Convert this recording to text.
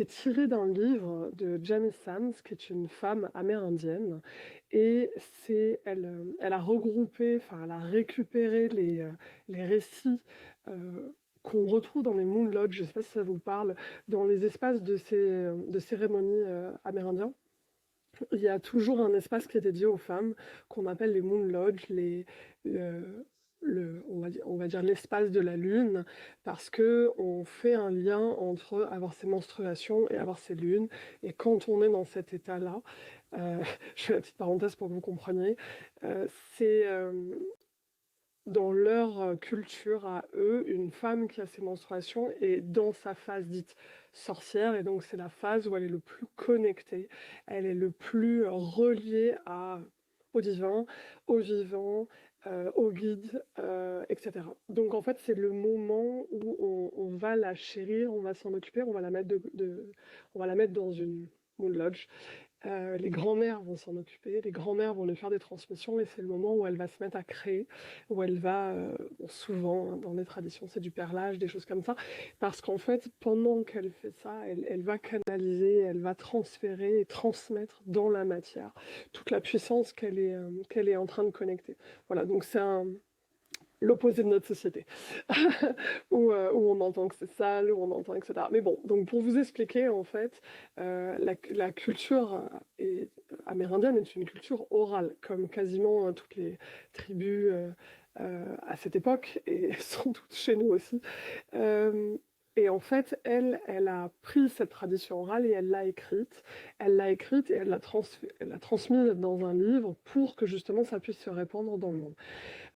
c'est tiré d'un livre de Janice Sams, qui est une femme amérindienne et elle a regroupé, enfin, elle a récupéré les récits, qu'on retrouve dans les Moon Lodge, je ne sais pas si ça vous parle, dans les espaces de cérémonie, amérindiens. Il y a toujours un espace qui est dédié aux femmes, qu'on appelle les Moon Lodge, le on va dire l'espace de la lune, parce qu'on fait un lien entre avoir ses menstruations et avoir ses lunes. Et quand on est dans cet état-là, heu, je fais la petite parenthèse pour que vous compreniez, c'est, dans leur culture à eux, une femme qui a ses menstruations est dans sa phase dite sorcière, et donc c'est la phase où elle est le plus connectée, elle est le plus reliée au divin, au vivant, au guide, etc. Donc en fait, c'est le moment où on va la chérir, on va s'en occuper, on va la mettre dans une moon lodge. Les grands-mères vont s'en occuper, les grands-mères vont lui faire des transmissions, et c'est le moment où elle va se mettre à créer, où elle va, bon, souvent, hein, dans les traditions, c'est du perlage, des choses comme ça, parce qu'en fait, pendant qu'elle fait ça, elle va canaliser, elle va transférer et transmettre dans la matière toute la puissance qu'elle est en train de connecter. Voilà, donc c'est l'opposé de notre société, où on entend que c'est sale, où on entend, etc. Mais bon, donc pour vous expliquer, en fait, la culture amérindienne est une culture orale, comme quasiment toutes les tribus à cette époque, et sans doute chez nous aussi. Euh, et en fait, elle a pris cette tradition orale et elle l'a écrite. Elle l'a écrite et elle l'a transmise dans un livre pour que justement ça puisse se répandre dans le monde.